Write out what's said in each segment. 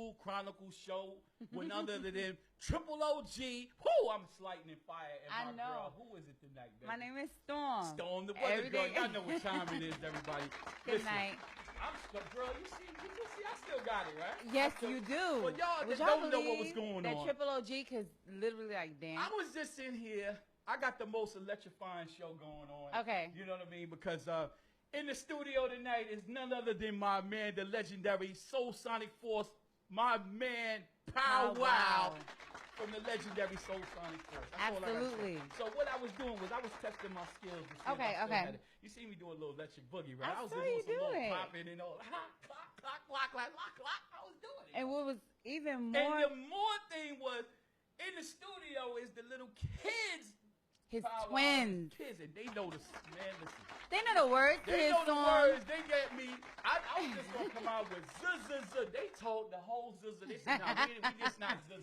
School Chronicles show with none other than Triple OG. Whoo, I'm lighting and fire. And my girl, who is it tonight, baby? My name is Storm. Storm, the weather girl. Y'all know what time it is, everybody. Good night. Girl, you see, I still got it, right? Yes, you do. Well, y'all don't know what was going on. That Triple OG, because literally, like, damn. I was just in here. I got the most electrifying show going on. Okay. You know what I mean? Because in the studio tonight is none other than my man, the legendary Soul Sonic Force, my man, Pow Wow. From the legendary Soul Sonic Force. That's Absolutely. So what I was doing was I was testing my skills. To see okay. You see me do a little electric boogie, right? I was saw doing you some do little it. popping and all. Clock. I was doing it. And what was even more. And the more thing was, in the studio is the little kids. His twins. Kids, and they know the man. Listen, they know the words to his song. They know the words. They get me. I was just gonna come out with z. They told the whole z. They said, "No, we just not z.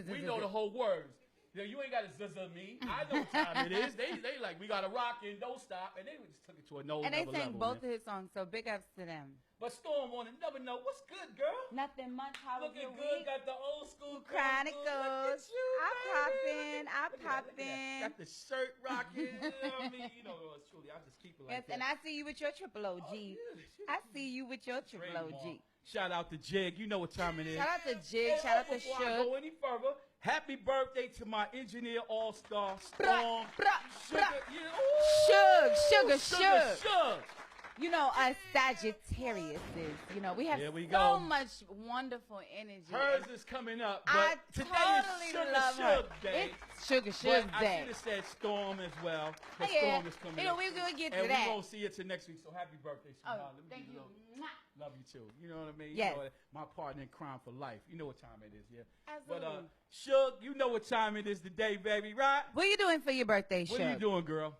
We know the whole words. You ain't got to z me. I know what time it is. They like we gotta rock and don't stop, and they just took it to another level. And they sang both of his songs, so big ups to them. But Storm on another note, what's good, girl? Nothing much. How was your good. week? Got the old school Chronicles. I poppin'. Got the shirt rocking. You know what I mean? You know, it's truly. I just keep it like that. And I see you with your Triple OG. Oh, yeah. I see you with your Triple OG. Shout out to Jig. You know what time it is. Shout out to Jig. Shout out to Before I go any further, happy birthday to my engineer all-star, Storm. Sugar. You know, us Sagittariuses, you know, we have so much wonderful energy. Hers is coming up, but I today totally is Sugar love her. Day. It's Sugar Day. Day. I should have said Storm as well. Oh, yeah. Storm is coming up. We're going to get to and that. we're going to see you till next week, so happy birthday, sweetheart. Oh, thank you. Love you, too. You know what I mean? Yes. You know, my partner in crime for life. You know what time it is, yeah? Absolutely. But, Suge, you know what time it is today, baby, right? What are you doing for your birthday, Suge? What are you doing, girl?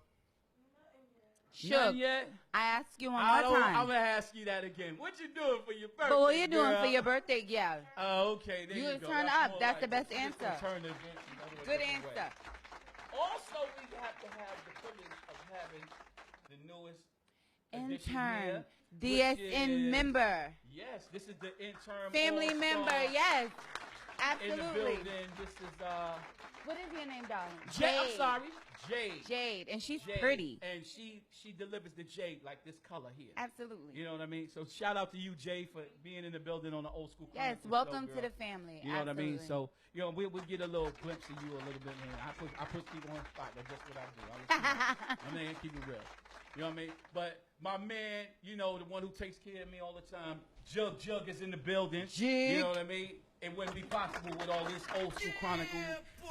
Suge, yet? I ask you one more time. I'm going to ask you that again. What you doing for your birthday, But what are you doing girl? for your birthday, yeah? Oh, okay. There you go. Turn That's up. That's like the best it. answer. Turn the Good answer. Also, we have to have the privilege of having the newest intern, here, DSN member. Yes, this is the intern. Family member, yes. In the Absolutely. building. This is what is your name, darling? Jade. I'm sorry, Jade. Jade, and she's Jade. pretty. And she delivers the jade like this color here. Absolutely. You know what I mean? So shout out to you, Jade, for being in the building on the Old School. Yes, welcome to the family. You know what I mean? So you know we'll get a little glimpse of you a little bit, man. I put people on the spot. That's just what I do. I mean, keep it real. You know what I mean? But my man, you know, the one who takes care of me all the time, Jug is in the building. Jig. You know what I mean? It wouldn't be possible with all this Old School Chronicles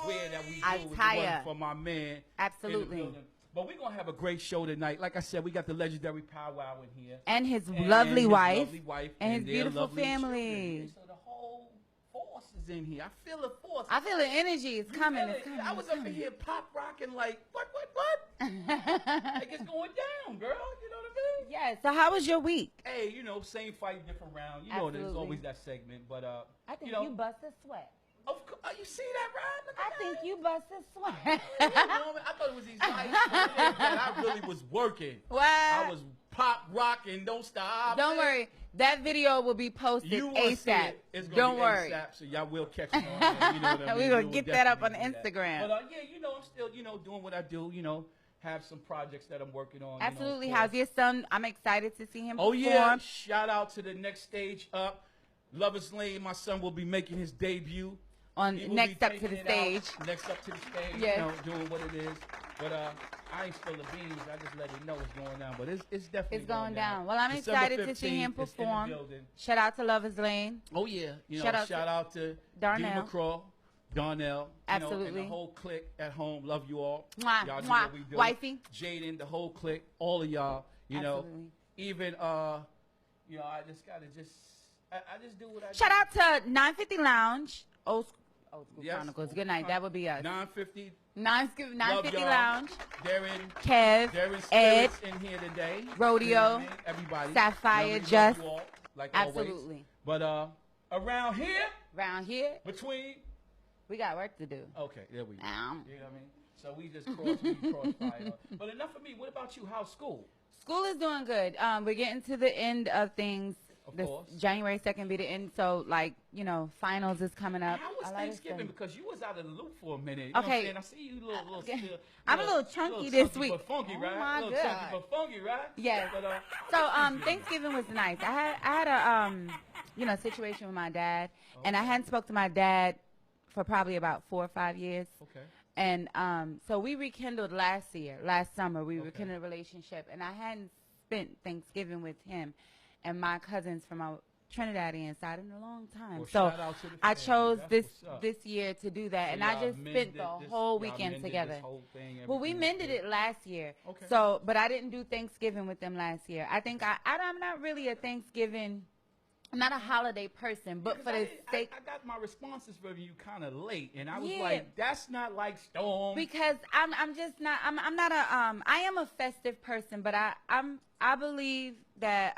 wear that we do if it wasn't for my man. Absolutely. In the building. But we're going to have a great show tonight. Like I said, we got the legendary Pow Wow in here. And his lovely wife. And his beautiful family. So the whole force is in here. I feel the force. I feel the energy. It's coming. It's coming. I was up in here pop rocking like, what? Like it's going down, girl. You know what I mean? Yeah. So how was your week? Hey, you know, same fight, different round. You know, there's always that segment. But, I think you you bust a sweat. Of course, you see that, Ryan? Look at I think you bust a sweat. I thought it was these lights. I really was working. Wow. I was pop rocking, don't stop. Don't worry. That video will be posted ASAP. Don't worry. ASAP, so y'all will catch it on there. You know what I mean? We're going to get that up on Instagram. But, yeah, you know, I'm still, you know, doing what I do, you know. Have some projects that I'm working on. Absolutely. You know, how's your son? I'm excited to see him perform. Oh, yeah. Shout out to the next stage up. Lover's Lane, my son will be making his debut. Next up to the stage. Next up to the stage, yes. You know, doing what it is. But I ain't spill the beans. I just let it know what's going on. But it's definitely going down. Well, I'm excited to see him perform. Shout out to Lover's Lane. Oh, yeah. You know, shout out to Darnell. D. McCraw. Darnell, absolutely, know, and the whole clique at home. Love you all. Mwah, y'all do mwah. what we do. Wifey, Jaden, the whole clique, all of y'all. You absolutely. know, even you know, I just gotta I just do what I do. Shout out to 950 Lounge, Old School Chronicles. Good night. That would be us. 950. 950 Lounge. Darren, Kev, Ed, in here today. Rodeo, you know I mean? Everybody. Sapphire, Just, like absolutely. Always. But around here, between. We got work to do. Okay, there we go. You know what I mean? So we just cross fire. But enough of me. What about you? How's school? School is doing good. We're getting to the end of things January 2nd be the end. So, like, you know, finals is coming up. How was Thanksgiving? Because you was out of the loop for a minute. You know what I'm saying? I see you a little still. I'm a little chunky this week. But funky, right? Oh, my God. Chunky but funky, right? Yes. But, so, Thanksgiving was nice. I had a, you know, situation with my dad. And I hadn't spoke to my dad for probably about 4 or 5 years. Okay. And so we rekindled last summer. We rekindled a relationship. And I hadn't spent Thanksgiving with him and my cousins from our Trinidadian side in a long time. Well, so I chose this year to do that. So and I just spent the whole weekend together. Well, we mended it last year. Okay. So, but I didn't do Thanksgiving with them last year. I think I'm not really a Thanksgiving. I'm not a holiday person, but for the sake... I got my responses from you kind of late, and I was like, that's not like Storm. Because I'm just not... I'm not a... I am a festive person, but I believe that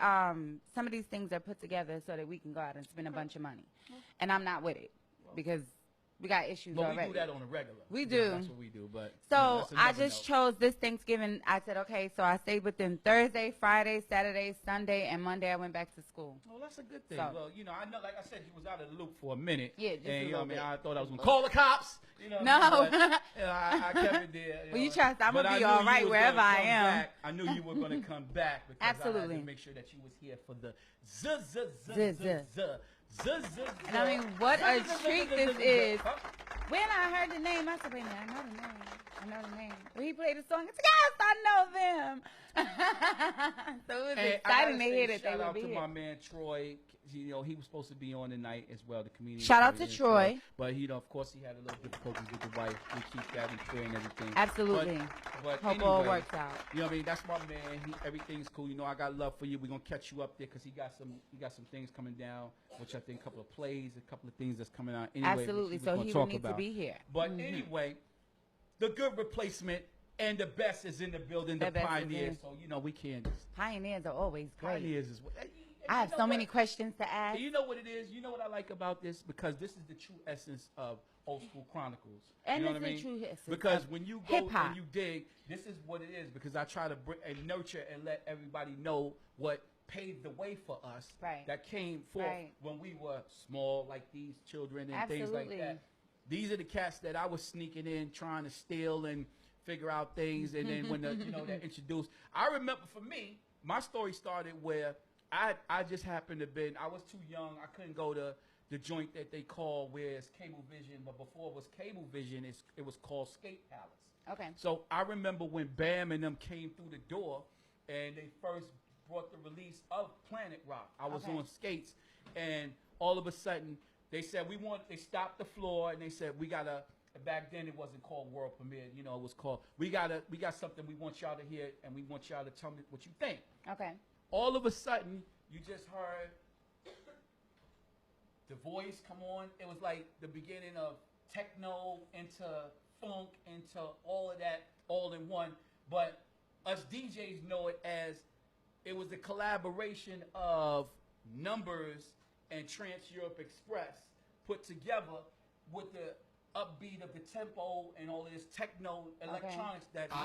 some of these things are put together so that we can go out and spend a bunch of money. And I'm not with it because... We got issues already. But we do that on a regular. We do. That's what we do. But so I just chose this Thanksgiving. I said, okay, so I stayed with them Thursday, Friday, Saturday, Sunday, and Monday I went back to school. Well, that's a good thing. So, well, you know, I know, like I said, you was out of the loop for a minute. Yeah, just and, a little bit. I thought I was going to call the cops. You know, no. But, I kept it there. Well, you trust I'm going to be all right wherever I am. Back. I knew you were going to come back because absolutely. I had to make sure that you was here for the And I mean, what a treat this is. When I heard the name, I said, wait a minute, I know the name. When he played the song, I said, yes, I know them. So it was exciting to hear that they would be here. Shout out to my man, Troy. You know, he was supposed to be on tonight as well, the comedian. Shout out to Troy. But, you know, of course, he had a little difficulties with the wife. We keep that in prayer and everything. Absolutely. But hope anyway, all works out. You know what I mean? That's my man. Everything's cool. You know, I got love for you. We're going to catch you up there because he got some things coming down, which I think a couple of plays, a couple of things that's coming out. Anyway, absolutely. So he will need to be here. But anyway, the good replacement and the best is in the building, the Pioneers. So, you know, we can't. Pioneers are always great. Pioneers is what. I have so many questions to ask. You know what it is? You know what I like about this? Because this is the true essence of Old School Chronicles. And you know it's what I mean? The true essence. Because when you go hip-hop. and you dig, this is what it is. Because I try to bring and nurture and let everybody know what paved the way for us. Right. That came forth when we were small, like these children and absolutely. things like that. These are the cats that I was sneaking in, trying to steal and figure out things. And then when they're introduced, I remember for me, my story started where I just happened to been, I was too young. I couldn't go to the joint that they call where it's Cable Vision, but before it was Cable Vision, it was called Skate Palace. Okay. So I remember when Bam and them came through the door and they first brought the release of Planet Rock. I was on skates and all of a sudden they said, they stopped the floor and they said, back then it wasn't called World Premiere, you know, it was called, we got something we want y'all to hear and we want y'all to tell me what you think. Okay. All of a sudden, you just heard the voice come on. It was like the beginning of techno into funk into all of that all in one. But us DJs know it as it was the collaboration of Numbers and Trans Europe Express put together with the upbeat of the tempo and all of this techno electronics that became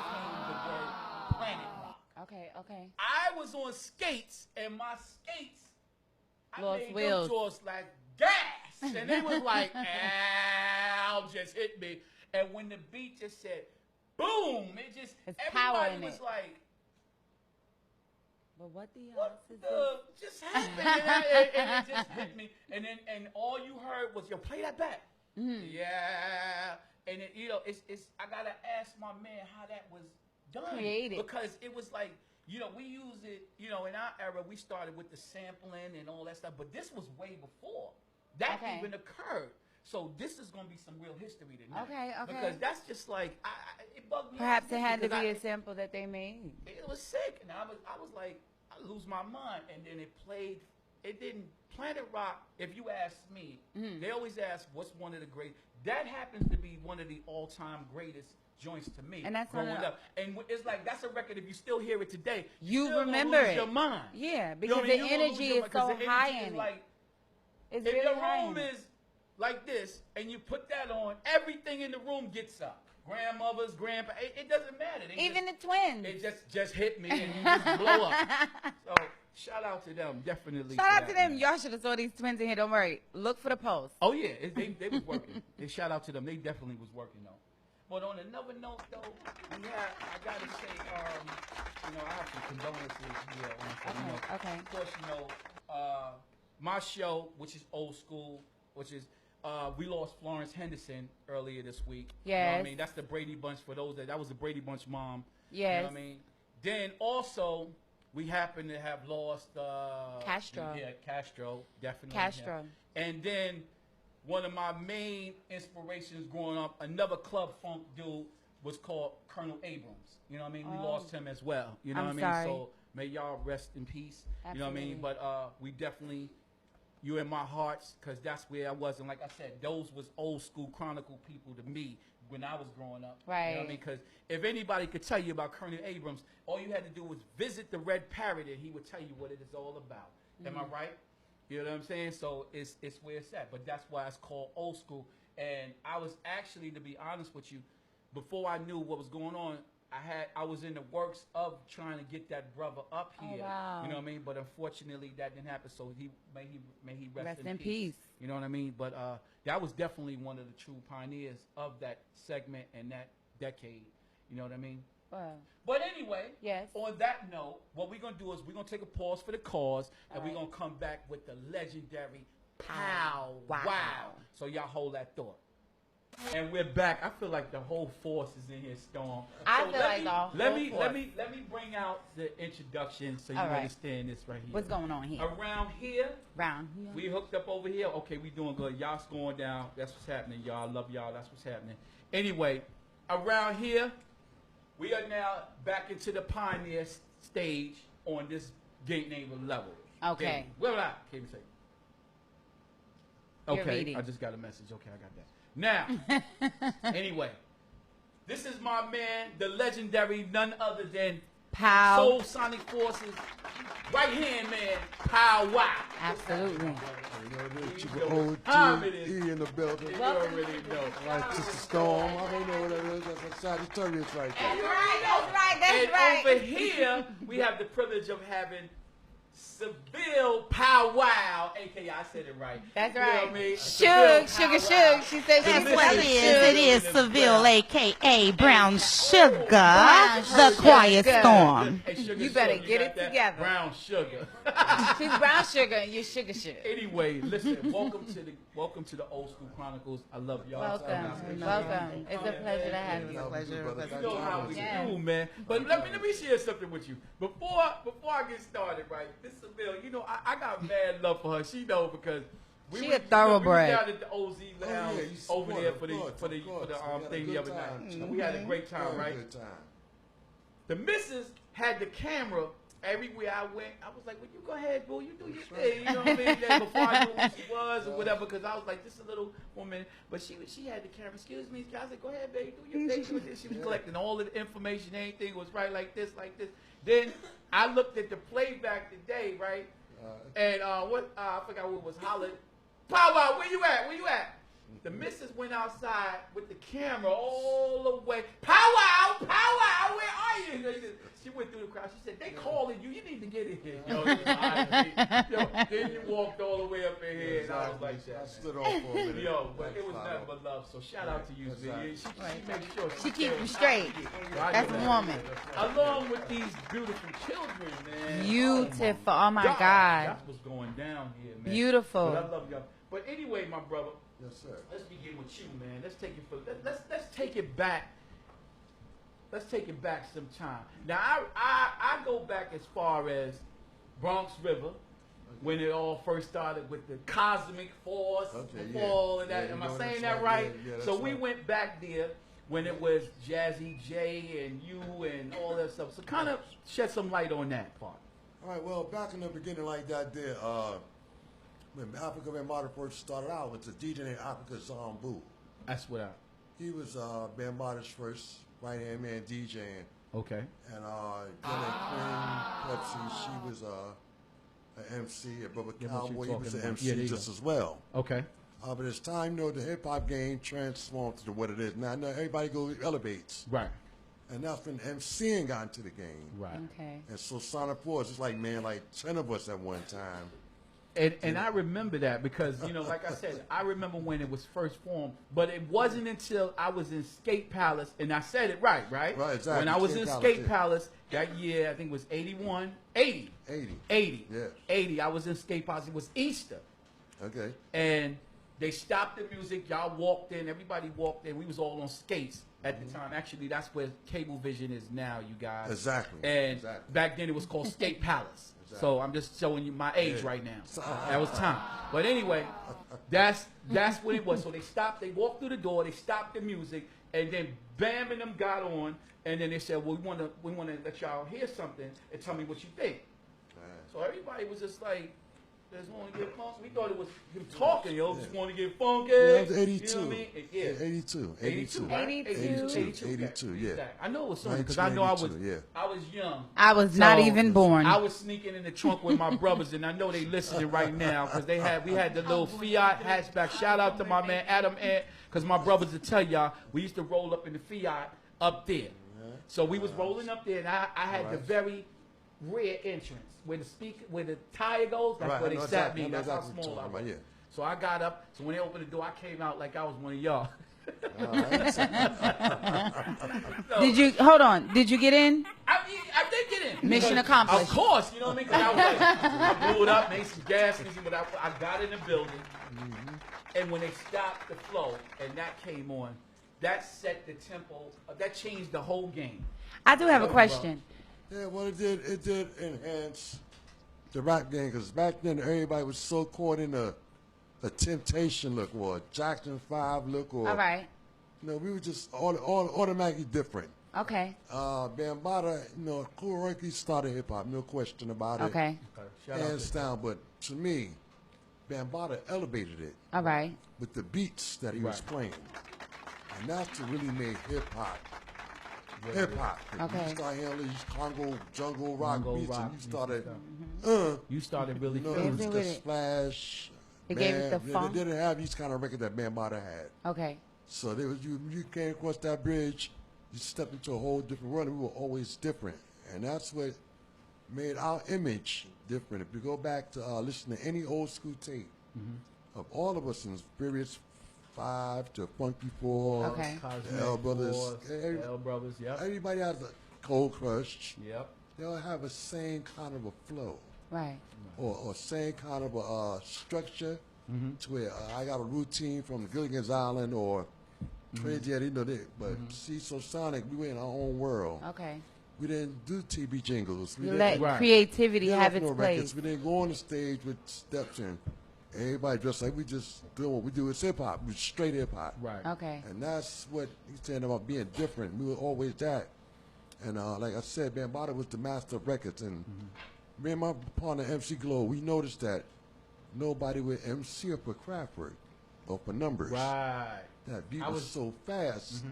the word Planet Rock. Okay. I was on skates, and my skates, I made wheels. them jaws like gas. And it was like, ow, just hit me. And when the beat just said, boom, it's everybody was like, but what the else is this? Just happened. and it just hit me. And all you heard was, yo, play that back. Mm-hmm. Yeah. And it, you know, it's I got to ask my man how that was done. Created. Because it was like, you know, we use it, you know, in our era, we started with the sampling and all that stuff, but this was way before that even occurred. So this is going to be some real history tonight. Okay. Because that's just like, it bugged me. Perhaps it had to be a sample that they made. It was sick. And I was like, I lose my mind. And then it played, it didn't, Planet Rock, if you ask me, they always ask, what's one of the great, that happens to be one of the all-time greatest joints to me. And that's growing up. And it's like, that's a record, if you still hear it today, you remember it. Your mind. Yeah, because the energy is so high in it. Like, it's if really your high room is like this, and you put that on, everything in the room gets up. Grandmothers, grandpa, it doesn't matter. Even the twins. It just hit me, and you just blow up. So shout out to them, definitely. Shout out to them. Y'all should have saw these twins in here. Don't worry. Look for the post. Oh yeah, they was working. They shout out to them. They definitely was working though. But on another note though, I gotta say, I have some condolences here. Okay. Of course, my show, which is old school, which is we lost Florence Henderson earlier this week. Yes. You know what I mean? That's the Brady Bunch for those that was the Brady Bunch mom. Yes. You know what I mean? Then also we happen to have lost Castro. Yeah, Castro, definitely. Castro. Yeah. And then one of my main inspirations growing up, another Club Funk dude was called Colonel Abrams. You know what I mean? We lost him as well. You know what I mean? Sorry. So may y'all rest in peace. Absolutely. You know what I mean? But we definitely, you're in my hearts because that's where I was. And like I said, those was old school Chronicle people to me when I was growing up. Right. You know what I mean? Because if anybody could tell you about Colonel Abrams, all you had to do was visit the Red Parrot and he would tell you what it is all about. Am I right? You know what I'm saying? So it's where it's at. But that's why it's called old school. And I was actually, to be honest with you, before I knew what was going on, I was in the works of trying to get that brother up here. Oh, wow. You know what I mean? But unfortunately that didn't happen. So may he rest in peace. peace. You know what I mean? But that was definitely one of the true pioneers of that segment and that decade. You know what I mean? Wow. But anyway, Yes. on that note, what we're going to do is we're going to take a pause for the cause, and All we're right. going to come back with the legendary Pow Wow. Wow. So y'all hold that thought. And we're back. I feel like the whole force is in here, Storm. I So feel like the whole let me bring out the introduction so you All right. understand this right here. What's going on here? Around here, Round here. we hooked up over here. Okay, we doing good. Y'all's going down. That's what's happening, y'all. I love y'all. That's what's happening. Anyway, around here, we are now back into the pioneer stage on this gate neighbor level. Okay. Well, I can't even say. You're Okay, reading. I just got a message. Okay, I got that. Now, anyway, this is my man, the legendary, none other than Pow. Soul Sonic Forces, right hand man, Pow Wow. Absolutely. Time it is. E in the building. You already know. Right, Sister Storm. I don't know what that is. That's a Sagittarius right there. That's right. And over here, we have the privilege of having Seville Pow Wow, a.k.a. I said it right. That's You know right. what I mean? Sugar. She said That's she what was it is. It is Seville, a.k.a. Brown Sugar, the Sugar. Quiet Storm. Hey, Sugar, You better Sugar, get got it that together. Brown sugar. She's brown sugar and you're sugar. Anyway, listen. Welcome to the Old School Chronicles. I love y'all. Welcome. It's a pleasure to have you. You know how we Yeah. do, man. But let me share something with you. Before I get started, right? This Seville, you know, I got mad love for her. She know because She was, a thoroughbred. We was down at the OZ Lounge you over support there her, for the of course. thing We the had other a good night. time. We had a great time, Very right? good time. The missus had the camera everywhere I went. I was like, well, you go ahead, boo. You do your thing. You know what I mean? Then before I knew who she was or whatever, because I was like, this is a little woman. But she had the camera. Excuse me. I was like, go ahead, baby. Do your thing. She was collecting all of the information. Everything was right like this, like this. Then I looked at the playback today, right? And I forgot what was hollered. Pow Wow, where you at? Where you at? The missus went outside with the camera all the way. Pow Wow, where are you? She went through the crowd. She said, they calling you. You need to get in here. Then you walked all the way up in here, and I was like, I stood off for a minute. but it was nothing but love. So shout out to you, Z. She makes sure She keep you straight. That's a woman. Along with these beautiful children, man. Beautiful. Oh my God. That's what's going down here, man. Beautiful. But I love y'all. But anyway, my brother. Yes, sir. Let's begin with you, man. Let's take it back. Let's take it back some time. Now I go back as far as Bronx River, when it all first started with the cosmic force, the fall, and that. Am I saying that right? So we went back there when it was Jazzy J and you and all that stuff. So kind of shed some light on that part. All right, well, back in the beginning like that there, when Africa Ben Martin first started out, it was a DJ named Africa Zambu. That's what He was Ben Martin's first right-hand man DJing. Okay. And Billy Queen, Pepsi, she was an MC. Brother Cowboy, he was an MC just as well. Okay. But as time, the hip-hop game transformed to what it is. Now everybody goes elevates. Right. And that's when MCing got into the game. Right. Okay. And so Sonic Force is like, man, like 10 of us at one time. And I remember that because, you know, like I said, I remember when it was first formed, but it wasn't until I was in Skate Palace, and I said it right? Right, exactly. When I was in Skate Palace that year, I think it was 80. Yeah. 80. I was in Skate Palace. It was Easter. Okay. And they stopped the music. Y'all walked in. Everybody walked in. We was all on skates at the time. Actually, that's where Cablevision is now, you guys. Exactly. And back then it was called Skate Palace. So I'm just showing you my age right now. That was time. But anyway, that's what it was. So they stopped. They walked through the door. They stopped the music, and then Bam and them got on, and then they said, "Well, we want to let y'all hear something and tell me what you think." So everybody was just like, "Just want to get funky." We thought it was him talking, yo. Just want to get funky. Yeah, it was 82. You know what I mean? Yeah. 82. 82, yeah. I know it was something because I know I was young. I was not even born. I was sneaking in the trunk with my brothers, and I know they listening right now because we had the little Fiat hatchback. Shout out to my man Adam Ant, because my brothers will tell y'all we used to roll up in the Fiat up there. So we was rolling up there, and I had the very rear entrance where the tire goes. That's where they sat me. That's how small I was. So I got up. So when they opened the door, I came out like I was one of y'all. Did you hold on? Did you get in? I did get in. Mission accomplished. Of course, you know what I mean. 'Cause I was like, I blew it up, made some gas, but I got in the building, and when they stopped the flow and that came on, that set the tempo. That changed the whole game. I do have a question. Yeah, well, it did enhance the rap game because back then everybody was so caught in a Temptation look or a Jackson 5 look or. All right. You know, we were just automatically different. Okay. Bambaataa, you know, Chronicles started hip hop, no question about it. Okay. Hands down, but to me, Bambaataa elevated it. All right. With the beats that he was playing, and that's what really made hip hop. Hip hop. Okay. You started hearing these Congo jungle rock beats, and you started. You started really. You know, it was the Splash. It gave it the funk. They didn't have these kind of records that Bambaataa had. Okay. So there was you came across that bridge, you stepped into a whole different world. And we were always different, and that's what made our image different. If you go back to listen to any old school tape of all of us in various 5 to Funky 4, okay. L Brothers, yep. Everybody has a Cold Crush. Yep. They all have a same kind of a flow. Right. Or same kind of a structure to where I got a routine from Gilligan's Island or Crazy Eddie, you know that. But see, so Sonic, we were in our own world. Okay. We didn't do TV jingles. We let creativity have its place. Records. We didn't go on the stage with steps and everybody dressed like we just do what we do. It's hip hop. We're straight hip hop. Right. Okay. And that's what he's saying about being different. We were always that. And like I said, Bambaataa was the master of records. And me and my partner, MC Glow, we noticed that nobody would MC up for Kraftwerk or for numbers. Right. That beat was so fast,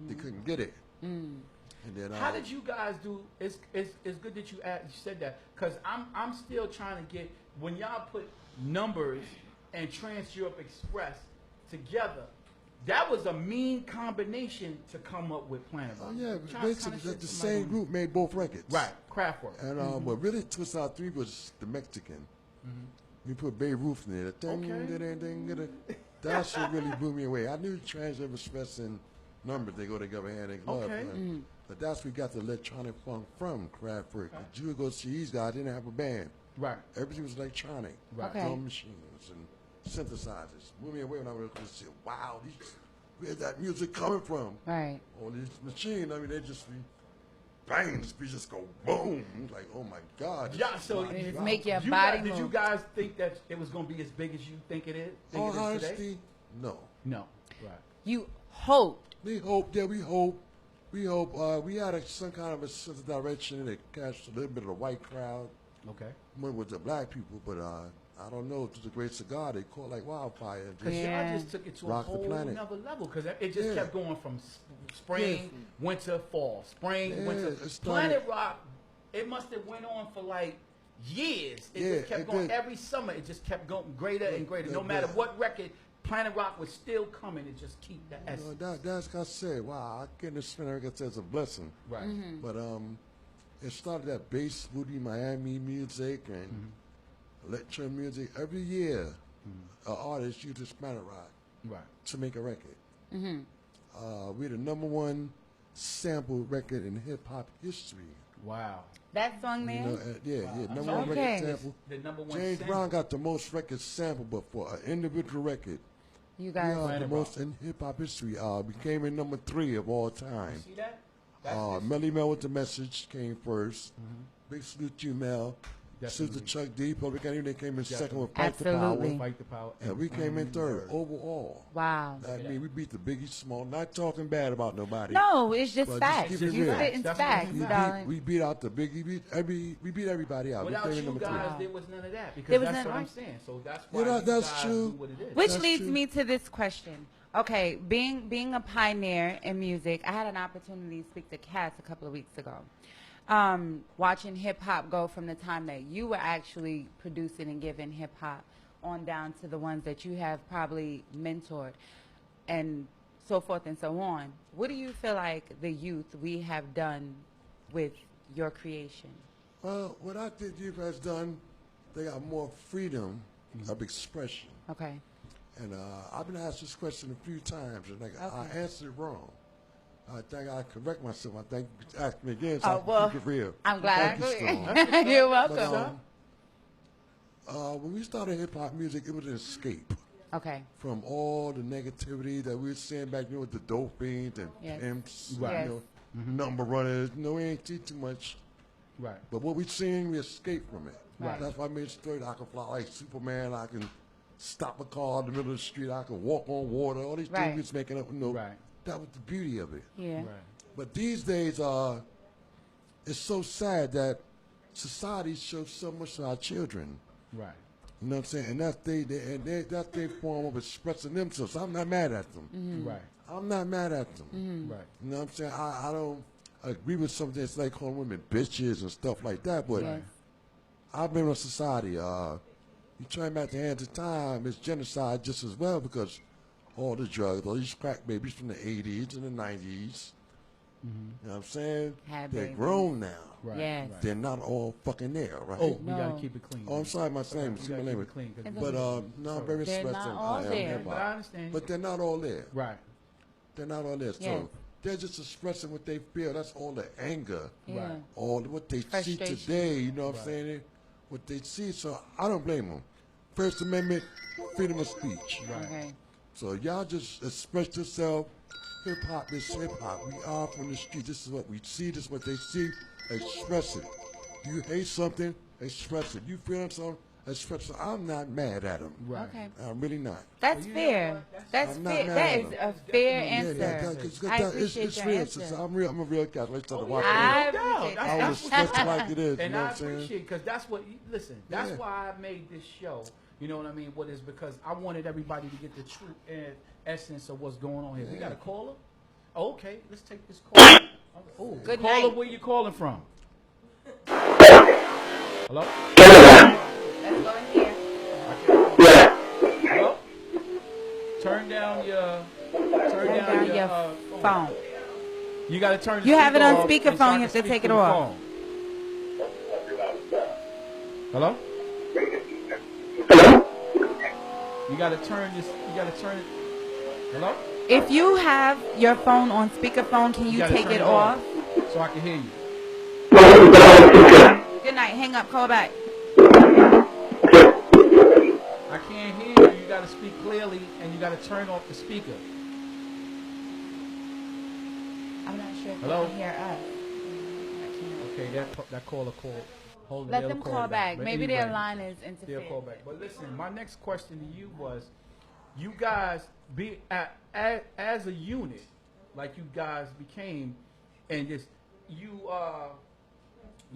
they couldn't get it. And then, how did you guys do? It's good that you said that because I'm still trying to get when y'all put numbers and Trans Europe Express together. That was a mean combination to come up with Planet Rock. Oh yeah, basically the same group made both records. Right, Kraftwerk. And what really twist out 3 was the Mexican. We put Babe Ruth in there. That shit really blew me away. I knew Trans Europe Express and numbers, they go together hand in glove. Okay. But that's where we got the electronic funk from Kraftwerk. Okay. You would go see these guys, didn't have a band. Right. Everything was electronic. Right. Okay. Drum machines and synthesizers. Blew me away when I was say, wow, where's that music coming from? Right. On this machine, I mean, they just be bang, the speakers just go boom. Like, oh my God. Yeah, so it make your body move. Did you guys think that it was going to be as big as you think it is? Honestly, no. No. Right. You hoped. We hope, yeah, we hope. We hope. We had some kind of a sense of direction that catch a little bit of the white crowd. Okay. One with the black people, but I don't know. To the great cigar, they caught like wildfire. Because y'all just took it to a whole another level. Because it just kept going from spring, winter, fall, spring, winter. Planet Rock, it must have went on for like years. It just kept going every summer. It just kept going greater and greater. No matter what record Planet Rock was still coming and just keep the essence. That's what I said. Wow, I can't explain it. It's a blessing. Right. But it started at bass, booty, Miami music, and electro music. Every year, an artist uses Planet Rock to make a record. We're the #1 sample record in hip hop history. Wow. That song there? #1 record sample. The #1 James sample. Brown got the most records sampled, but for an individual record, you we guys are the most in hip hop history. We came in #3 of all time. You see that? Melly Mel with the Message came first. Big salute to you, Mel. Salute to Chuck D. Public Enemy, they came in second with Fight the Power. Fight the Power. And we came in third overall. Wow. I mean, we beat the Biggie Small. Not talking bad about nobody. No, it's just But facts. just You keep it real. spitting facts, darling. We beat out the Biggie. We beat everybody out. Without we came you in guys, #3. there was none of that. Because There was that's none- what I'm saying. So that's why Yeah, you that's guys true. do what it is. Which That's leads true. me to this question. Okay, being a pioneer in music, I had an opportunity to speak to Cass a couple of weeks ago. Watching hip hop go from the time that you were actually producing and giving hip hop on down to the ones that you have probably mentored and so forth and so on. What do you feel like the youth we have done with your creation? Well, what I think youth has done, they got more freedom of expression. Okay. And I've been asked this question a few times, and I answered it wrong. I think I correct myself. I think you asked me again, so I can keep it real. I'm glad Thank you, I Storm. could. You're welcome. But, when we started hip-hop music, it was an escape Okay. from all the negativity that we were seeing back then with the dope fiends and Yes. pimps, Yes. number runners. No, we ain't see too much. Right. But what we seen, we escaped from it. Right. That's why I made a story that I can fly like Superman. I can stop a car in the middle of the street. I can walk on water. All these Right. things we was making up. Right. That was the beauty of it. Yeah. Right. But these days, it's so sad that society shows so much to our children. Right. You know what I'm saying? And that's their form of expressing themselves. I'm not mad at them. Right. I'm not mad at them. Right. You know what I'm saying? I don't agree with some things like calling women bitches and stuff like that, but Yes. I've been in society. You turn back the hands of time, it's genocide just as well because all the drugs, all these crack babies from the 80s and the 90s, you know what I'm saying? Had They're babies. grown now. Right. Yes. Right. They're not all fucking there, right? Oh, we No. gotta keep it clean. Oh, I'm sorry, my name. We See gotta my keep name. it clean. 'Cause- But no, I'm very They're expressive. not all I am there. hip-hop. But I understand. But they're not all there. Right. They're not all there. Yes. So they're just expressing what they feel. That's all the anger, Yeah. Right. all what they see Frustration. today. You know what I'm Right. saying? What they see. So I don't blame them. First Amendment, freedom of speech. Right. Okay. So y'all just express yourself. Hip hop is hip hop. We are from the street. This is what we see. This is what they see. Express it. You hate something, express it. You feel something, express it. I'm not mad at them. Right. Okay. I'm really not. That's you know fair. what? That's I'm not fair. mad That at is them. a fair Yeah, answer. I appreciate it's your real. answer. I'm a real cat. Let's talk about I it. appreciate That's- I that. was express it like it is. You And know I what I'm saying? appreciate because that's what. Listen, that's Yeah. why I made this show. You know what I mean? What is because I wanted everybody to get the true essence of what's going on here. We got a caller. Oh, okay, let's take this call. Oh, Good caller, night. where you calling from? Hello. Let's go in here. Hello. Turn down your. Turn down your phone. You got to turn. The You have it speaker on off speakerphone, and so I you can have to speak take it through the off. phone. Hello. You got to turn this. You got to turn it. Hello. If you have your phone on speakerphone, can you gotta take turn it it off? so I can hear you. Good night. Hang up. Call back. I can't hear you. You got to speak clearly, and you got to turn off the speaker. I'm not sure if Hello? they can hear us. Okay, that caller called. Hold it, Let they'll them call back. But Maybe their anyway, line is They'll interfering. call back. But listen, my next question to you was, you guys be as a unit, like you guys became, and just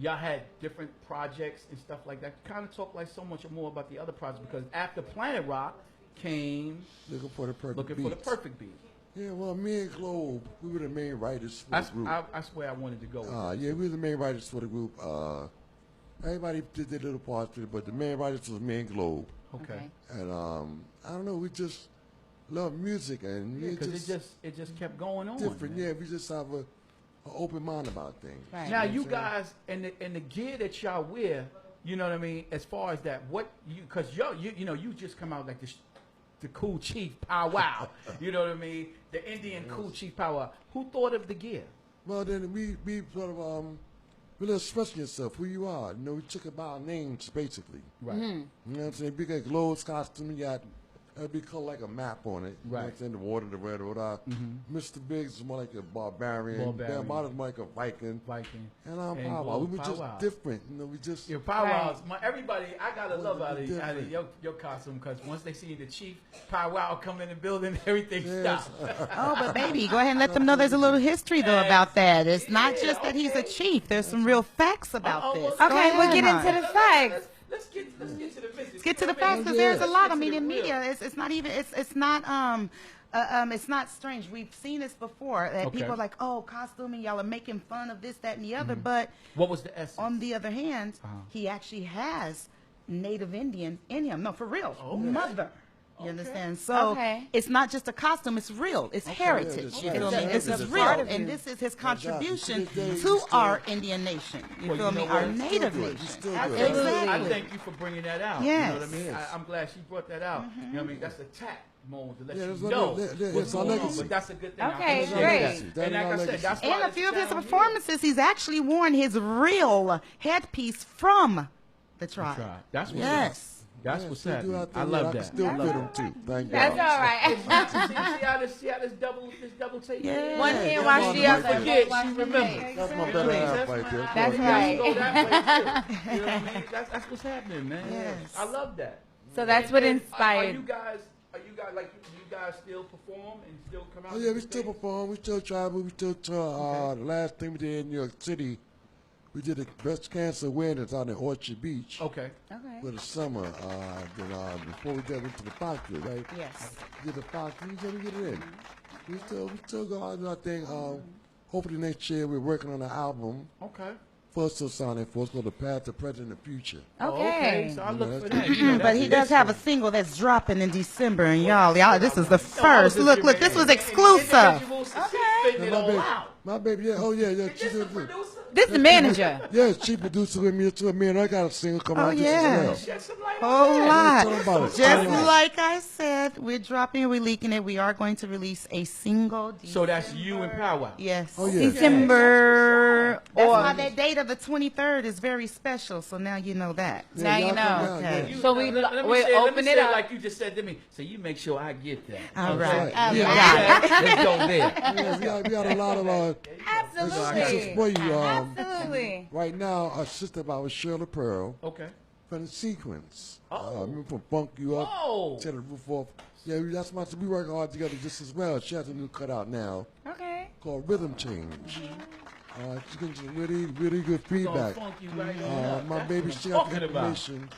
y'all had different projects and stuff like that. Kind of talk like so much more about the other projects because after Planet Rock came Looking for the perfect looking beat. for the perfect beat. Yeah, well, me and Globe, we were the main writers for the group. That's where I wanted to go. With Yeah, we were the main writers for the group. Everybody did their little parts, but the main writers was me and Globe. okay. And I don't know, we just love music, and because it just kept going on. Different, man. yeah. We just have an open mind about things. Right. Now, you guys and the gear that y'all wear, you know what I mean. As far as that, what you because you just come out like the cool chief powwow. You know what I mean? The Indian cool chief powwow. Who thought of the gear? Well, then we sort of really expressing yourself, who you are. You know, we took about our names basically. Right. You know what I'm saying? Big like Lowe's costume, you got it'd be called like a map on it. You know what I'm saying? The water, the red, or Mr. Biggs is more like a barbarian. Ben Martin's more like a Viking. And I'm powwow. We were just different. You know, we just your powwows. Everybody, I got a love out of your costume because once they see the chief powwow come in the building, everything stops. Oh, but baby, go ahead and let them know there's a little history though about that. It's not just that he's a chief. There's some real facts about this. Okay, we'll get into the facts. Let's get to the business. Let's get to the facts because there's a lot. I mean, in media, it's not even it's not strange. We've seen this before that people are like, oh, costuming, y'all are making fun of this, that, and the other. But what was the essence? On the other hand, he actually has Native Indian in him. No, for real, mother. You understand? So it's not just a costume; it's real. It's heritage. You feel me? This is real, and this is his contribution to our Indian nation. You feel me? Our Native nation. Exactly. I thank you for bringing that out. Yes. You know what I mean? I'm glad she brought that out. You know what I mean? That's a tact moment to let you know what's going on. But that's a good thing. Okay, great. And like I said, that's why in a few of his performances, he's actually worn his real headpiece from the tribe. That's what That's what's happening. I love that. Still fit him too. Thank That's God. all right. See how this double take? Yeah. One hand wash the other. Forget, she remembers. That's my better half right there. That's right. Go that way too. You know what I mean? That's what's happening, man. Yes. I love that. So that's what Are inspired. you guys like you guys still perform and still come out? Oh yeah, we still perform. We still travel. We still tour. The last thing we did in New York City, we did the breast cancer awareness out in Orchard Beach. Okay. For the summer. Before we got into the factory, right? Yes. We did the factory. We get it in. We still go out and I think hopefully next year we're working on an album. Okay. First of signing for us called The Past, the Present, and the Future. Okay. So I look for that. But he does have a single that's dropping in December, and y'all, this is the first. Look, this was exclusive. Okay. My baby, yeah, oh yeah. This the manager. Yeah, she producer with me too. Me and I got a single coming out yeah. as well. Whole lot. Just lot. like I said, we're dropping it, we're leaking it. We are going to release a single. So that's you and Powwow. Yes. Oh, yeah. December. That's why that date of the 23rd is very special. So now you know that. Yeah, Now you y'all know. come down, Okay. yeah. So we open it up like you just said to me. So you make sure I get that. All right. right. You Yeah. got it. Let's go there. Yeah, we got a lot of Absolutely. for you. Absolutely. Right now, our sister of ours, Shirley Pearl, Okay. from the Sequence. Oh. Remember from Funk You Up, Oh. Set the Roof Off. Yeah, that's my. We work hard together just as well. She has a new cutout now Okay. called Rhythm Change. She's getting some really good feedback. Funk you right on My up. baby, That's she what got I'm the talking about. information.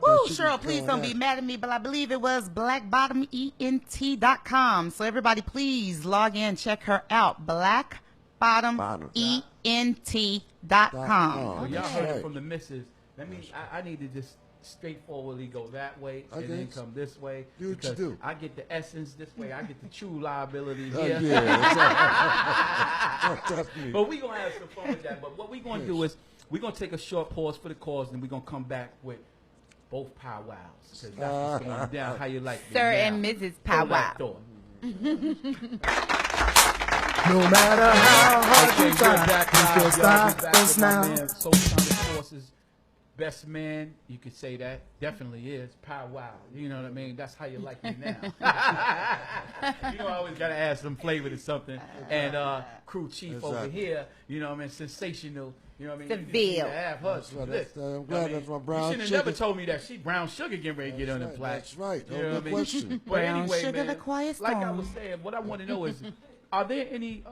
Woo, She Cheryl, can please go don't on be that. mad at me, but I believe it was blackbottoment.com. So everybody, please log in, check her out. Blackbottoment.com. Well, y'all heard it Right. from the missus. That means I need to just straightforwardly go that way and then come this way. Do what you because do. I get the essence this way. I get the true liability Yeah, here. that's trust me. But we're going to have some fun with that. But what we're going to do is we're going to take a short pause for the cause, and we're going to come back with both powwows. Because that's what's going down. How you like me Sir now. and Mrs. Powwow. No matter how hard Okay, you we're try, back you live, can't y'all. stop We're back us with my now. man, Soulsonic Forces best man, you could say that, definitely is Powwow. You know what I mean? That's how you like me now. You know, I always got to add some flavor to something. And crew chief over here, you know what I mean? Sensational. You know what I mean? Seville. Have her That's right. this. I'm glad that's my brown You should have sugar. never told me that she brown sugar getting ready to get on the plaque. That's right. You No know what I good mean? question. But Brown anyway, sugar, man, the quiet like I storm. was saying, what I want to know is, are there any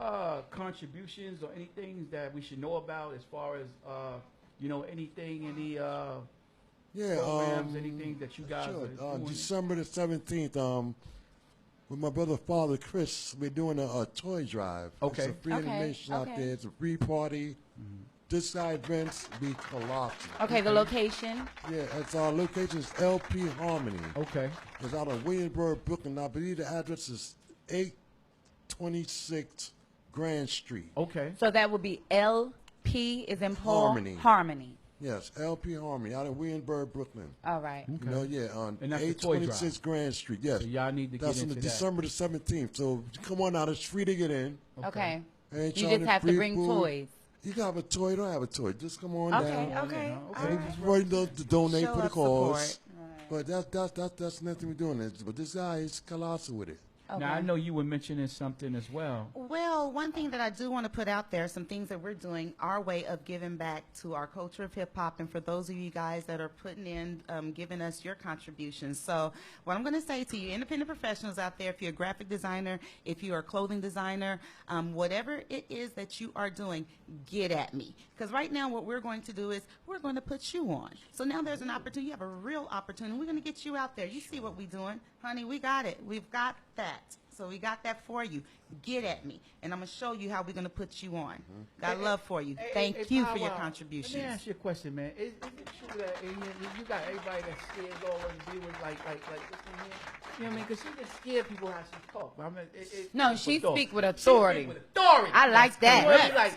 contributions or anything that we should know about as far as, you know, anything, any programs, anything that you guys are doing? December the 17th, with my brother Father Chris, we're doing a toy drive. Okay. It's a free Okay, animation out okay. there. It's a free party. this guy events be colossal. Okay, the location. Yeah, it's our location is LP Harmony. Okay. It's out of Williamsburg, Brooklyn. I believe the address is 826 Grand Street. Okay. So that would be LP is in Paul? Harmony. Harmony. Yes, LP Harmony out of Williamsburg, Brooklyn. All right. You know, yeah, on And that's the toy 826 Grand Street. Yes. So y'all need to That's get on into that. December the 17th. So come on out. It's free to get in. Okay. Ain't You charging just have to free bring food. toys. You can have a toy. Don't have a toy. Just come on Okay, down. okay. Okay. All right. Just ready to donate Show for the up, cause. support. But that's nothing we're doing. But this guy is colossal with it. Okay. Now, I know you were mentioning something as well. Well, one thing that I do want to put out there, some things that we're doing, our way of giving back to our culture of hip hop, and for those of you guys that are putting in, giving us your contributions. So what I'm going to say to you, independent professionals out there, if you're a graphic designer, if you're a clothing designer, whatever it is that you are doing, get at me. Because right now what we're going to do is we're going to put you on. So now there's an opportunity. You have a real opportunity. We're going to get you out there. You see what we're doing. Honey, we got it. We've got that. So we got that for you. Get at me, and I'm going to show you how we're going to put you on. Got love for you. Thank you for your contributions. Let me ask you a question, man. Is it true that you got everybody that's scared to always be with like this one here? You know what I mean? Because she just scared people how she talk. I mean, No, she authority. speak with authority. She speak with authority. I like that. Really like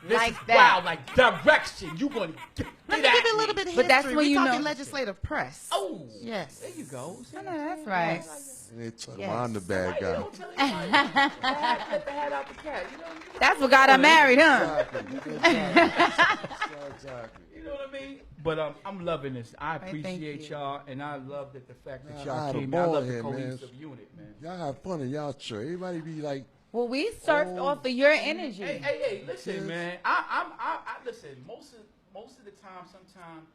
this Like is that. wild, like direction. You going to Let me give you a little bit of history. But that's when We're you talking know- legislative press. Oh, Yes. there you go. See? I know that's right. And they talk Yes. about I'm the bad You guy. don't tell anybody. Let the hat out the cat. You know, That's what got her married, huh? Exactly. You know what I mean? But I'm loving this. I Right, thank appreciate you. y'all, and I love that the fact that I y'all had a came. I ball love the here, man. cohesive unit, man. Y'all have fun in y'all church. Everybody be like, Well, we surfed off of your energy. Hey, listen, man. I listen. Most of the time, sometimes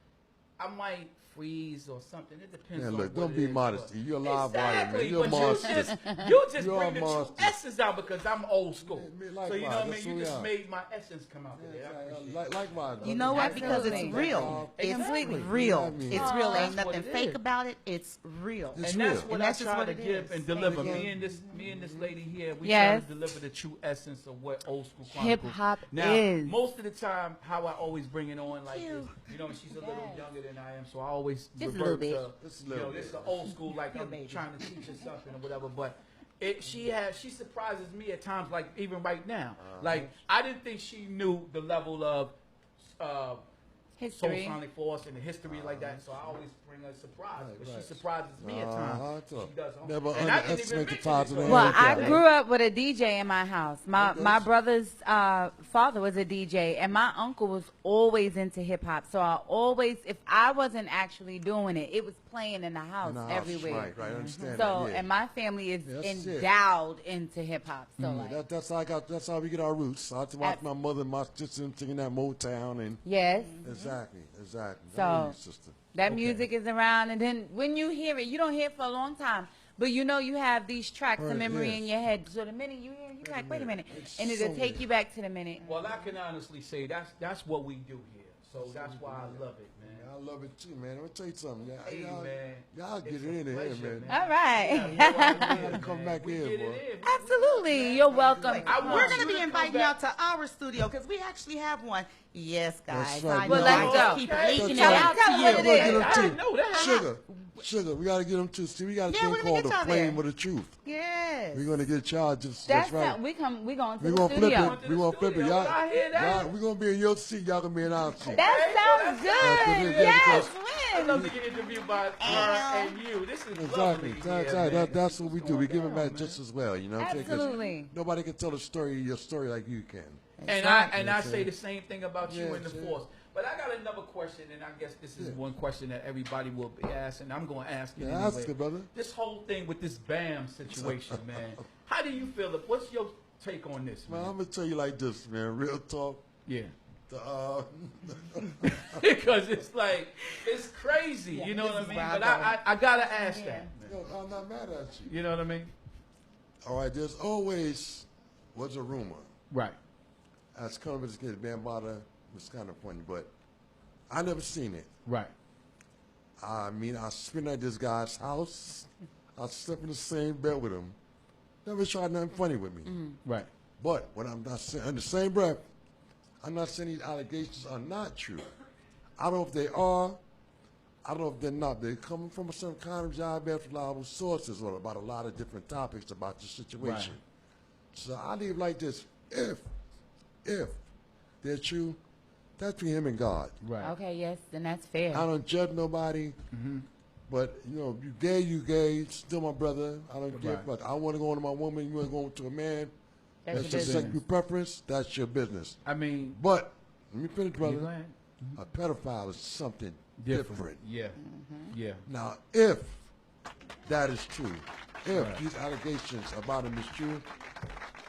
I might freeze or something. It depends. man, on look, what don't it be is, modesty. You're a live exactly, wire, man. You're a but monster. you just You're a bring the true monster. essence out because I'm old school. Me So you know what I likewise, mean? that's You who we just are. made my essence come out today. I appreciate it. Likewise. You know what? Because it's Absolutely. real. It's Exactly. real. Yeah, I mean- It's real. Ain't That's what nothing it fake is. about it. It's real. It's And that's real. what And I that's just try what to it give is. and deliver. Thank Me and this lady here, we Yes. try to deliver the true essence of what old school Chronicles. Hip-hop Now, is. most of the time, how I always bring it on like Cute. this, you know, she's a little younger than I am, so I always Just a revert little bit. to, Just a you little know, bit. this is the old school, like I'm baby. trying to teach her something or whatever. But she surprises me at times, like even right now. Like I didn't think she knew the level of Soul History. Sonic Force and the history like that. So I always bring her a surprise, but she right. surprises me at times. She does. Never And I didn't even underestimate the mention it positive to her. Well, Look I at it. grew up with a DJ in my house. My brother's father was a DJ, and my uncle was always into hip hop. So I always, if I wasn't actually doing it, it was playing in the house In the house, everywhere. Right, I understand So, that. Yeah. and my family is Yeah, that's it. endowed into hip hop. So, like, That's how we get our roots. I have to watch my mother and my sister singing that Motown and yes. exactly. So- I know you, sister. That music is around, and then when you hear it, you don't hear it for a long time. But you know you have these tracks of Right, memory yes. in your head. So the minute you hear it, you're like, wait a minute. It's And it'll so take good. you back to the minute. Well, I can honestly say that's what we do here. So that's why I love it, man. I love it too, man. I'm gonna tell you something. Hey, man. Y'all get It's it a in here, pleasure, man. All right. gotta come Man, back we here, get boy. it in. Absolutely. You're welcome. We're going to you be to come inviting y'all back. to our studio because we actually have one. Yes, guys. That's right. I Well, know. let's I go. just keep Okay. leaking it Tell out them to what you. it We're is. gonna get I them didn't too. know that. Sugar, we gotta get them too. See, we gotta Yeah, thing we're gonna called get the y'all flame there. of the truth. Yes. We're gonna get y'all just That's that's right. not, we going to We're the gonna flip studio. it. We're gonna flip it. Studio. I hear that. Y'all, we're gonna be in your seat. Y'all gonna be in our seat. That sounds good. Yes, I win. love to get interviewed by her and you. This is lovely. Exactly. That's what we do. We give them that just as well. You know what I'm saying? 'Cause Absolutely. nobody can tell your story like you can. And I say the same thing about you Yeah, and the yeah. force. But I got another question, and I guess this is one question that everybody will be asking. I'm going to ask it Yeah, anyway. ask it, brother. This whole thing with this BAM situation, man. How do you feel? What's your take on this, Man, man? I'm gonna tell you like this, man. Real talk. Yeah. The, Because it's like, it's crazy. You know what I mean? But I got to ask that. yo, I'm not mad at you. You know what I mean? All right, there's always was a rumor. Right. As kind of this kid, Bambata was kind of funny, but I never seen it. Right. I mean, I spent at this guy's house. I slept in the same bed with him. Never tried nothing funny with me. Right. But when I'm not in the same breath, I'm not saying these allegations are not true. I don't know if they are. I don't know if they're not. They're coming from some kind of job after reliable sources or about a lot of different topics about the situation. Right. So I leave like this. If they're true, that's between him and God. Right. Okay, yes, then that's fair. I don't judge nobody. But, you know, you gay, still my brother. I don't give a fuck. I want to go on to my woman, you want to go to a man. That's your sexual preference. That's your business. I mean. But, let me finish, brother. A pedophile is something different. Yeah. Yeah. Now, if that is true, if these allegations about him is true,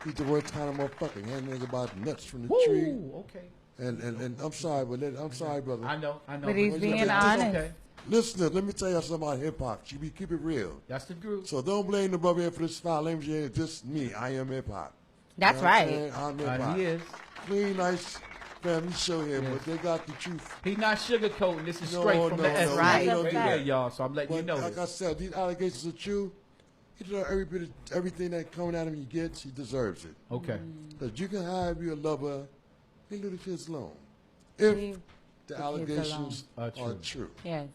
he's the worst kind of motherfucker. Handing about nuts from the tree. Okay. And I'm sorry, but I'm sorry, brother. I know. But he's being honest. Okay. Listen, let me tell you something about hip-hop. Keep it real. That's the group. So don't blame the brother for this foul language. It's just me. I am hip-hop. That's right. I'm hip-hop. He is. Clean, nice family show here, but they got the truth. He's not sugarcoating. This is straight from the S. Right. Yeah, y'all. So I'm letting you know like I said, these allegations are true. He deserves everything that coming at him he gets, he deserves it. Okay. Because you can have your lover, leave the kids alone. If the allegations are true. Yes.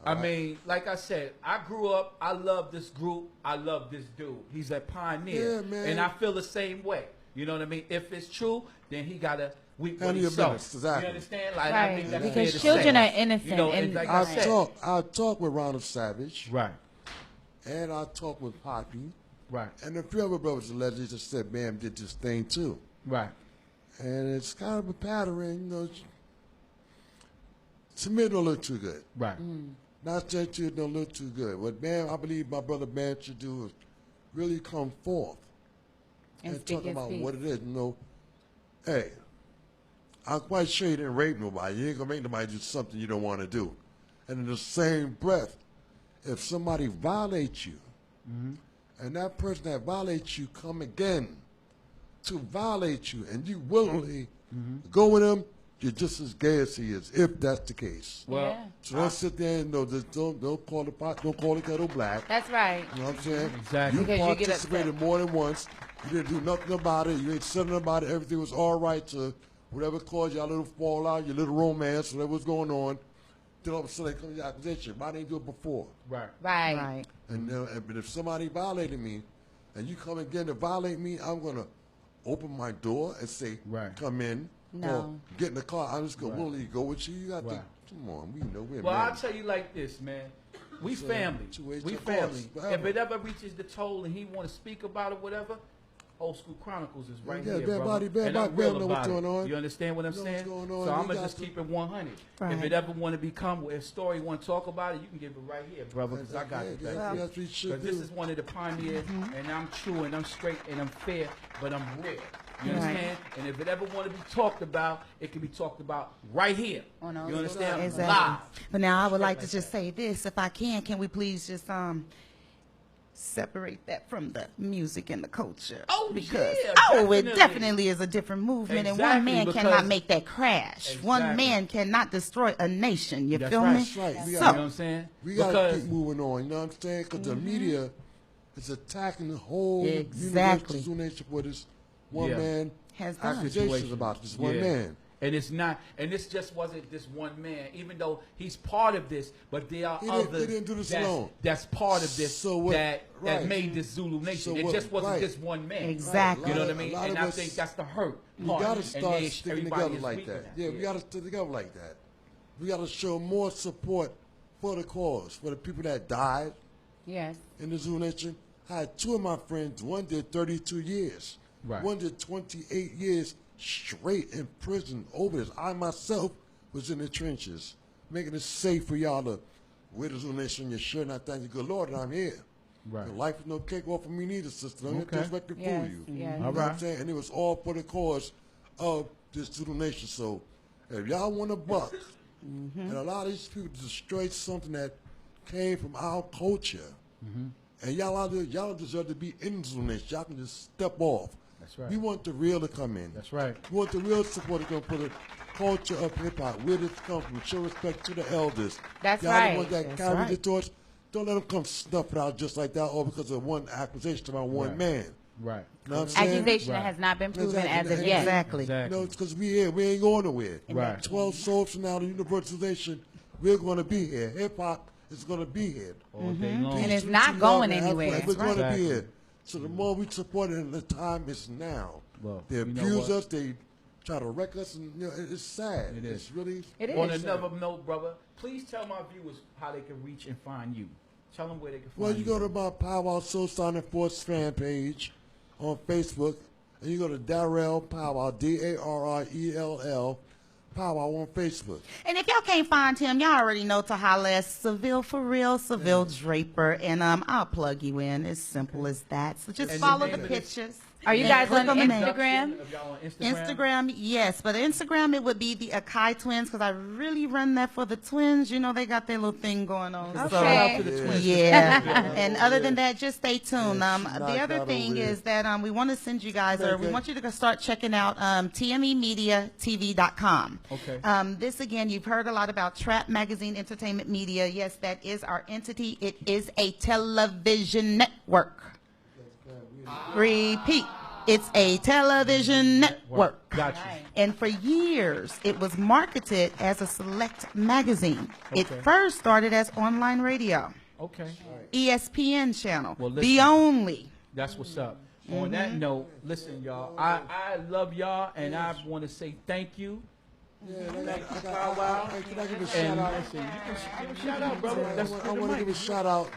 I mean, like I said, I grew up, I love this group, I love this dude. He's a pioneer. Yeah, man. And I feel the same way. You know what I mean? If it's true, then he got to weep what he business, exactly. You understand? Like, right. I think that's because children are innocent. You know, and like I talk with Ronald Savage. Right. And I talk with Poppy. Right. And a few other brothers allegedly just said, Bam did this thing too. Right. And it's kind of a pattern, you know. To me, it don't look too good. Right. Not that you don't look too good. What Bam, I believe my brother Bam should do is really come forth and talk about what it is. You know, hey, I'm quite sure you didn't rape nobody. You ain't gonna make nobody do something you don't want to do. And in the same breath, if somebody violates you, and that person that violates you come again to violate you, and you willingly go with them, you're just as gay as he is, if that's the case. Well, so don't sit there and don't call the pot, don't call the kettle black. That's right. You know what I'm saying? Exactly. You participated more than once. You didn't do nothing about it. You ain't said nothing about it. Everything was all right to whatever caused y'all little fallout, your little romance, whatever was going on. Then all of a sudden they come to the accusation. Why didn't you do it before? Right. Right. But if somebody violated me, and you come again to violate me, I'm gonna open my door and say, come in. No. Or get in the car. I'm just gonna willingly go with you. You got to come on. We know we're Well, married. I'll tell you like this, man. We family. We family. If it ever reaches the toll and he want to speak about it, whatever, Old School Chronicles is right here, brother. And I'm real about it. You understand what I'm saying? So I'm gonna just keep it 100. Right. If it ever want to become, if story want to talk about it, you can give it right here, brother. Because I got it. Because this is one of the pioneers, and I'm true, and I'm straight, and I'm fair, but I'm real. You understand? And if it ever want to be talked about, it can be talked about right here. You understand? Exactly. Live. But now I would like to just say this. If I can we please just separate that from the music and the culture? Oh, because definitely. It definitely is a different movement, and one man cannot make that crash. Exactly. One man cannot destroy a nation. You feel right. me? That's right. You know what I'm saying? We got to keep moving on. You know what I'm saying? Because the media is attacking the whole universe nation for this one man has done accusations about this one man. And it's not, and this just wasn't this one man, even though he's part of this, but there are others he didn't do this alone. That's part of this that made this Zulu nation. It just wasn't this one man. Exactly. You know what I mean? And I think that's the hurt part. We got to start sticking together like that. Yeah, we got to stick together like that. We got to show more support for the cause, for the people that died in the Zulu nation. I had two of my friends, one did 32 years. Right. One did 28 years straight in prison over this. I myself was in the trenches, making it safe for y'all to wear the Zulu nation on your shirt, and I thank you, good Lord, that I'm here. Right. Life is no cakewalk for me neither, sister. Don't disrespect to fool you. Yes. You know what I'm saying? And it was all for the cause of this Zulu nation. So if y'all want a buck, and a lot of these people destroyed something that came from our culture, and y'all deserve to be in the Zulu nation. Y'all can just step off. That's right. We want the real to come in. That's right. We want the real support to come for the culture of hip-hop. Where this comes from. Show respect to the elders. That's y'all right. The ones that carry the torch. Don't let them come snuff it out just like that, all because of one accusation about one man. Right. You know what I'm saying? Accusation that has not been proven as of yet. Exactly. No, it's because we here. We ain't going nowhere. Right. 12 souls from now, the universalization, we're going to be here. Hip-hop is going to be here. All day long. And it's not going anywhere. We're going to Exactly. be here. So the more we support it, the time is now. Well, They you know abuse what? us. They try to wreck us. And it's sad. It is. It's really... It is. On another note, brother, please tell my viewers how they can reach and find you. Tell them where they can find you. Well, you go to my Powwow Soul Sonic Force fan page on Facebook, and you go to Darrell Powwow, Darrell Powwow on Facebook. And if y'all can't find him, y'all already know to holler at Seville for real, Seville Draper, and I'll plug you in. As simple as that. So just And follow the the name of this- pictures. Are you and guys click on the name. Instagram? If y'all on Instagram? Instagram, yes, but Instagram it would be the Akai twins because I really run that for the twins. You know they got their little thing going on. Okay. So, Shout out to the twins. yeah, and other than that, just stay tuned. Yeah, she The knocked other out thing over is that we want to send you guys, or we Okay. want you to start checking out TMEmediatv.com. Okay. This again, you've heard a lot about Trap Magazine Entertainment Media. Yes, that is our entity. It is a television network. Repeat. It's a television network. Gotcha. And for years, it was marketed as a select magazine. It Okay. first started as online radio, Okay. ESPN channel, Well, the listen. only. That's what's up. On that note, listen, y'all. I love y'all, and I want to say thank you. Yeah, and Thank you, can Powwow. I give a And shout out? listen, you can give a shout out, brother. That's I for the want to mic. give a shout out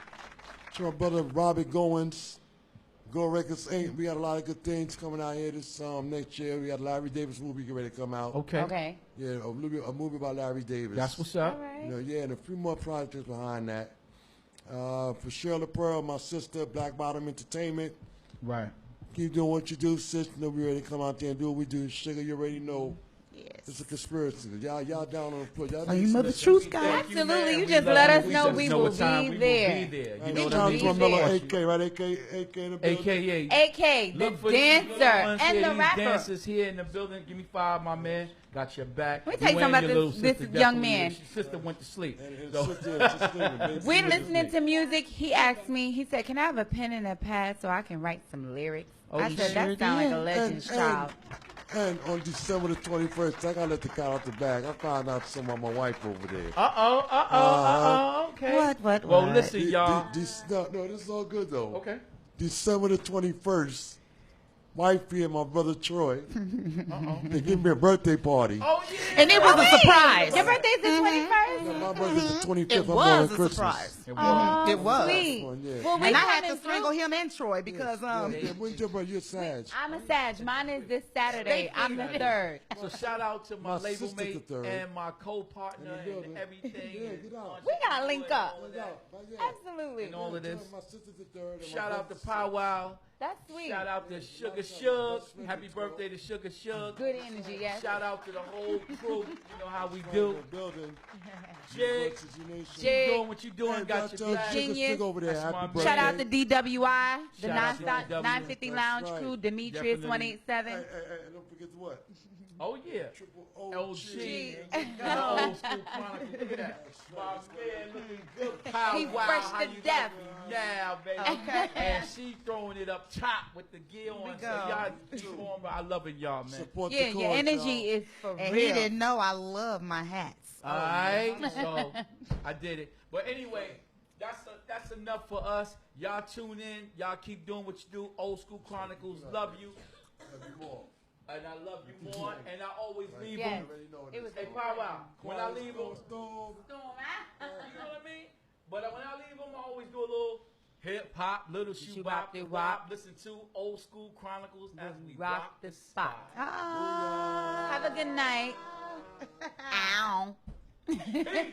to my brother Robbie Goins. Go Records Inc. We got a lot of good things coming out here this next year. We got Larry Davis movie getting ready to come out. Okay. Okay. Yeah, a movie about Larry Davis. That's what's up. All right. You know, yeah, and a few more projects behind that. For Shirley Pearl, my sister, Black Bottom Entertainment. Right. Keep doing what you do, sis. You know we ready to come out there and do what we do. Sugar, you already know. It's Yes. a conspiracy. Y'all down on the foot. Y'all Are you need mother some- truth guy? Thank you, Absolutely. man. You We just love let you. us know just we know will what time be we there. will be there. You know what I Tom mean? Carmelo, there. AK, right? AK in the building. AKA. AK, the Look for these dancer little ones and here, the these rapper. dancers here in the building. Give me 5, my man. Got your back. Let me tell you something and about your little this sister young definitely- man. His sister went to sleep. And So- sister, just living, baby. We're She listening to music. He asked me, he said, can I have a pen and a pad so I can write some lyrics? Oh, I he said, sure that sounds like a did. legend's child. And on December the 21st, I gotta let the cat out the bag. I found out some of my wife over there. Okay. What? Well, what? listen, y'all. No, this is all good though. Okay. December the 21st, wifey and my brother Troy, they give me a birthday party. Oh, yeah. And it was a surprise. Your birthday's the 21st? My birthday's the 25th. It I'm going was a Christmas. surprise. Oh, It was. sweet. Yeah. Well, we And I had coming to strangle through. him and Troy because Yeah, when's your birthday? You're Sag. I'm a Sag. Mine is this Saturday. I'm the 3rd. So shout out to my My label sister's mate the third. and my co-partner In the and building. everything. Yeah, get out. We gotta link up. All of that. Absolutely. And all of this. My sister's the third. and my Shout out to brother's Powwow. That's sweet. Shout out to Sugar Shug. Happy birthday to Sugar Shug. Good energy, yes. Shout out to the whole crew. You know how we in do. the building. Jig, Jig. doing what you doing. Got your back. Genius. Over there. That's Happy my birthday. Shout out to DWI, the Shout out to nonstop DW. 950 That's Lounge right. crew, Demetrius Definitely. 187. Hey, don't forget what? Oh, yeah. Triple OG. OG. Old school Chronicles. Look at that. My man looking good. He Powwow. fresh How to you death. looking now, baby? Okay. And she throwing it up top with the gear on. So go. y'all keep on, but I love it, y'all, man. Support Yeah, the cause, your energy y'all. is for and real. he didn't know I love my hats. All right, so I did it. But anyway, that's enough for us. Y'all tune in. Y'all keep doing what you do. Old School Chronicles. Love you. And I love you more. And I always leave Yes. them. It was Hey, Powwow, when I leave them, you Storm. know what I mean? But when I leave them, I always do a little hip hop, little shoe bop, Shoe-bop-de-wop. wop. Listen to Old School Chronicles as we rock the spot. Have a good night. Ow. Peace. Okay.